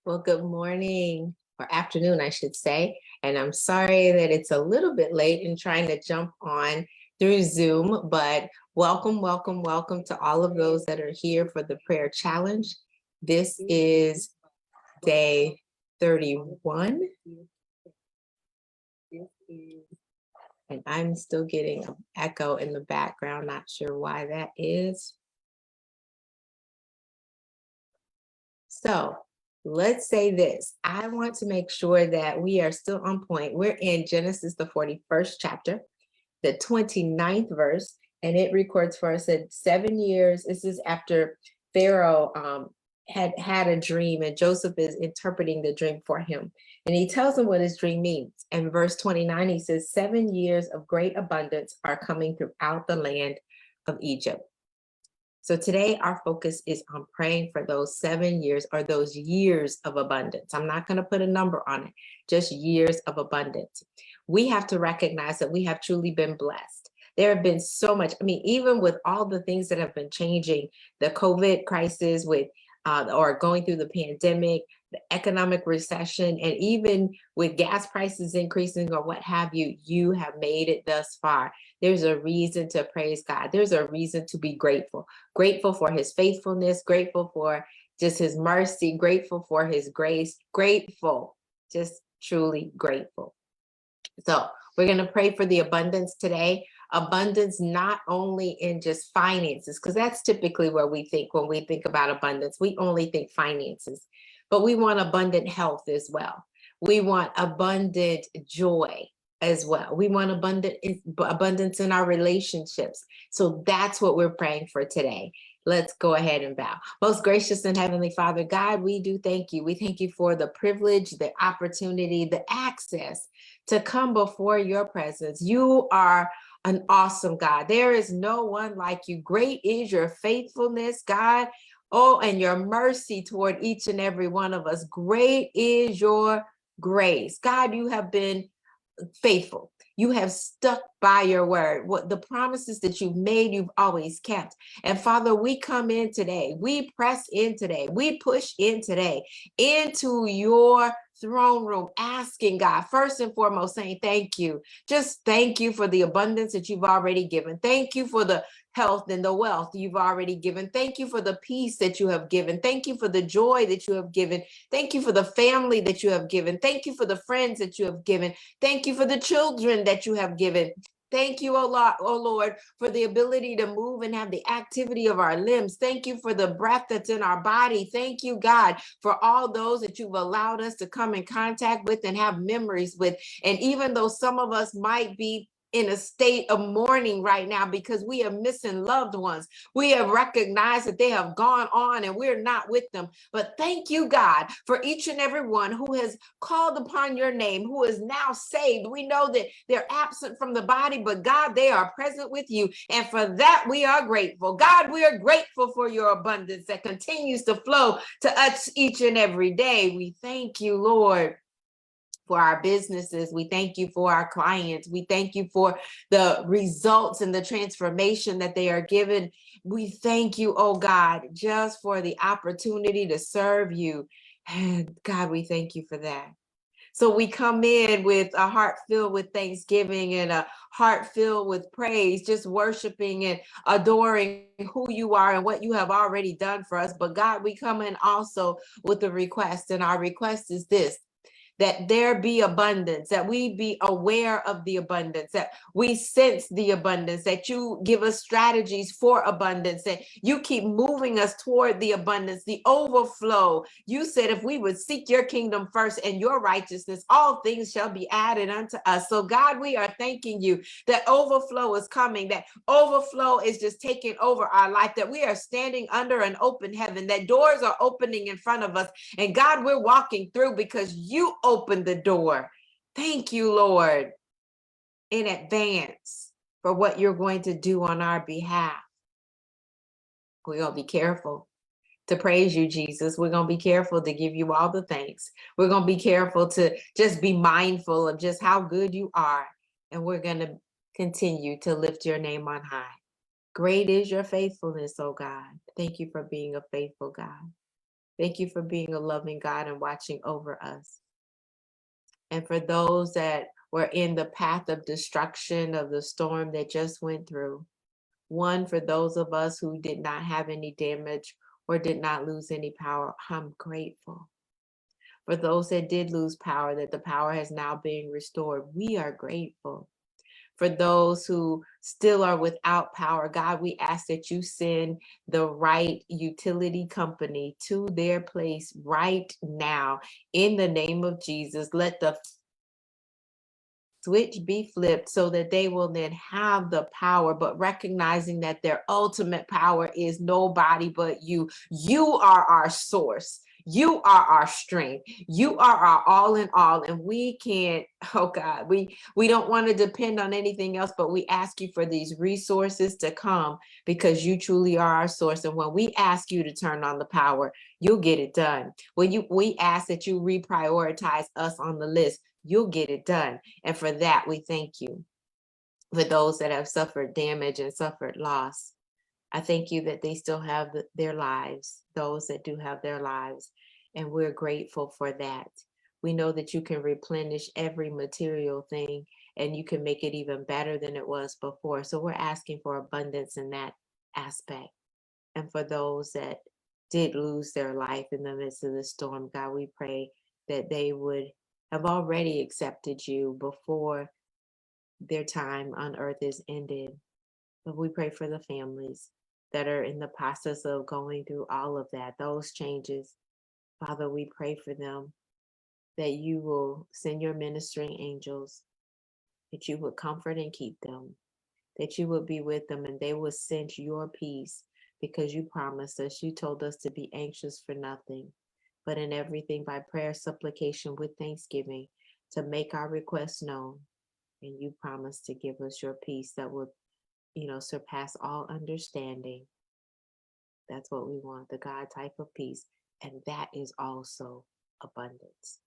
Well, good morning or afternoon, I should say. And I'm sorry that it's a little bit late in trying to jump on through Zoom, but welcome, welcome, welcome to all of those that are here for the prayer challenge. This is day 31. And I'm still getting an echo in the background, not sure why that is. So let's say this. I want to make sure that we are still on point. We're in Genesis, the 41st chapter, the 29th verse, and it records for us that 7 years. This is after Pharaoh had a dream, and Joseph is interpreting the dream for him. And he tells him what his dream means. And verse 29, he says, 7 years of great abundance are coming throughout the land of Egypt. So today our focus is on praying for those 7 years or those years of abundance. I'm not going to put a number on it, just years of abundance. We have to recognize that we have truly been blessed. There have been so much, even with all the things that have been changing, the COVID crisis or going through the pandemic, the economic recession, and even with gas prices increasing or what have you, you have made it thus far. There's a reason to praise God. There's a reason to be grateful. Grateful for his faithfulness, grateful for just his mercy, grateful for his grace, grateful, just truly grateful. So we're going to pray for the abundance today. Abundance not only in just finances, because that's typically where we think when we think about abundance. We only think finances, but we want abundant health as well. We want abundant joy as well. We want abundance in our relationships. So that's what we're praying for today. Let's go ahead and bow. Most gracious and heavenly Father, God, we do thank you. We thank you for the privilege, the opportunity, the access to come before your presence. You are an awesome God. There is no one like you. Great is your faithfulness, God. Oh, and your mercy toward each and every one of us. Great is your grace. God, you have been faithful. You have stuck by your word. What the promises that you've made, you've always kept. And Father, we come in today. We press in today. We push in today into your throne room, asking God, first and foremost, saying thank you. Just thank you for the abundance that you've already given. Thank you for the health and the wealth you've already given. Thank you for the peace that you have given. Thank you for the joy that you have given. Thank you for the family that you have given. Thank you for the friends that you have given. Thank you for the children that you have given. Thank you, oh Lord, for the ability to move and have the activity of our limbs. Thank you for the breath that's in our body. Thank you, God, for all those that you've allowed us to come in contact with and have memories with. And even though some of us might be in a state of mourning right now because we are missing loved ones, we have recognized that they have gone on and we're not with them. But thank you, God, for each and every one who has called upon your name, who is now saved. We know that they're absent from the body, but God, they are present with you. And for that, we are grateful. God, we are grateful for your abundance that continues to flow to us each and every day. We thank you, Lord, for our businesses. We thank you for our clients. We thank you for the results and the transformation that they are given. We thank you, oh God, just for the opportunity to serve you. And God, we thank you for that. So we come in with a heart filled with thanksgiving and a heart filled with praise, just worshiping and adoring who you are and what you have already done for us. But God, we come in also with a request, and our request is this: that there be abundance, that we be aware of the abundance, that we sense the abundance, that you give us strategies for abundance, that you keep moving us toward the abundance, the overflow. You said if we would seek your kingdom first and your righteousness, all things shall be added unto us. So God, we are thanking you that overflow is coming, that overflow is just taking over our life, that we are standing under an open heaven, that doors are opening in front of us. And God, we're walking through because you opened the door. Thank you, Lord, in advance for what you're going to do on our behalf. We're going to be careful to praise you, Jesus. We're going to be careful to give you all the thanks. We're going to be careful to just be mindful of just how good you are. And we're going to continue to lift your name on high. Great is your faithfulness, oh God. Thank you for being a faithful God. Thank you for being a loving God and watching over us. And for those that were in the path of destruction of the storm that just went through, one, for those of us who did not have any damage or did not lose any power, I'm grateful. For those that did lose power, that the power has now been restored, we are grateful. For those who still are without power, God, we ask that you send the right utility company to their place right now. In the name of Jesus, let the switch be flipped so that they will then have the power, but recognizing that their ultimate power is nobody but you. You are our source. You are our strength. You are our all in all. And we can't, oh God, we don't want to depend on anything else, but we ask you for these resources to come because you truly are our source. And when we ask you to turn on the power, you'll get it done. When we ask that you reprioritize us on the list, you'll get it done. And for that, we thank you. For those that have suffered damage and suffered loss, I thank you that they still have their lives, those that do have their lives, and we're grateful for that. We know that you can replenish every material thing and you can make it even better than it was before. So we're asking for abundance in that aspect. And for those that did lose their life in the midst of the storm, God, we pray that they would have already accepted you before their time on earth is ended. But we pray for the families that are in the process of going through all of that, those changes. Father, we pray for them that you will send your ministering angels, that you would comfort and keep them, that you would be with them, and they will sense your peace because you promised us, you told us to be anxious for nothing, but in everything by prayer, supplication with thanksgiving, to make our requests known. And you promised to give us your peace that will, surpass all understanding. That's what we want, the God type of peace. And that is also abundance.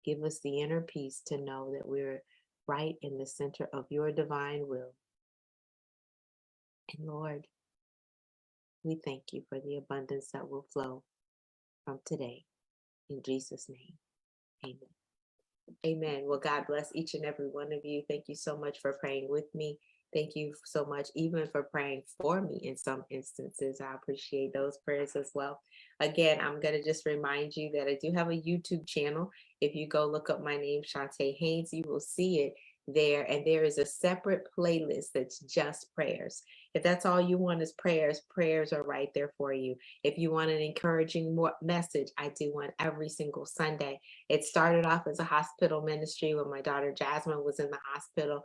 Give us the inner peace to know that we're right in the center of your divine will. And Lord, we thank you for the abundance that will flow from today. In Jesus' name, amen. Amen. Well, God bless each and every one of you. Thank you so much for praying with me. Thank you so much, even for praying for me in some instances. I appreciate those prayers as well. Again, I'm going to just remind you that I do have a YouTube channel. If you go look up my name, Chonta Haynes, you will see it there. And there is a separate playlist that's just prayers. If that's all you want is prayers, prayers are right there for you. If you want an encouraging message, I do one every single Sunday. It started off as a hospital ministry when my daughter Jasmine was in the hospital.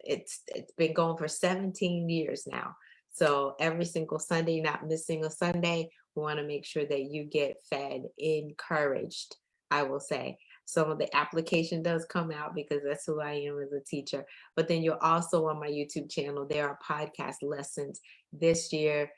It's been going for 17 years now. So every single Sunday, not missing a Sunday, we want to make sure that you get fed, encouraged, I will say. Some of the application does come out because that's who I am as a teacher. But then you're also on my YouTube channel. There are podcast lessons. This year,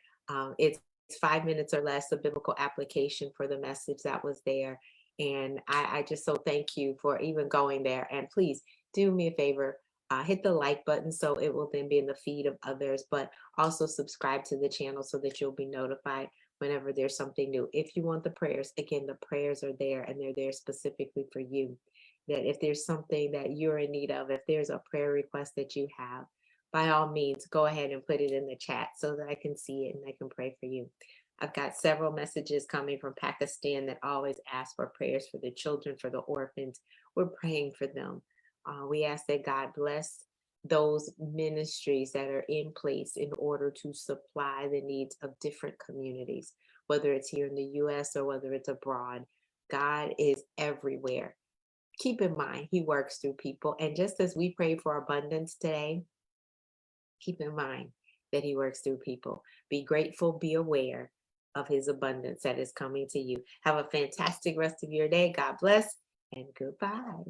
it's 5 minutes or less of biblical application for the message that was there. And I just so thank you for even going there. And please do me a favor, hit the like button so it will then be in the feed of others, but also subscribe to the channel so that you'll be notified whenever there's something new. If you want the prayers, again, the prayers are there and they're there specifically for you. That if there's something that you're in need of, if there's a prayer request that you have, by all means, go ahead and put it in the chat so that I can see it and I can pray for you. I've got several messages coming from Pakistan that always ask for prayers for the children, for the orphans. We're praying for them. We ask that God bless those ministries that are in place in order to supply the needs of different communities, whether it's here in the U.S. or whether it's abroad. God is everywhere. Keep in mind, he works through people. And just as we pray for abundance today, keep in mind that he works through people. Be grateful, be aware of his abundance that is coming to you. Have a fantastic rest of your day. God bless and goodbye.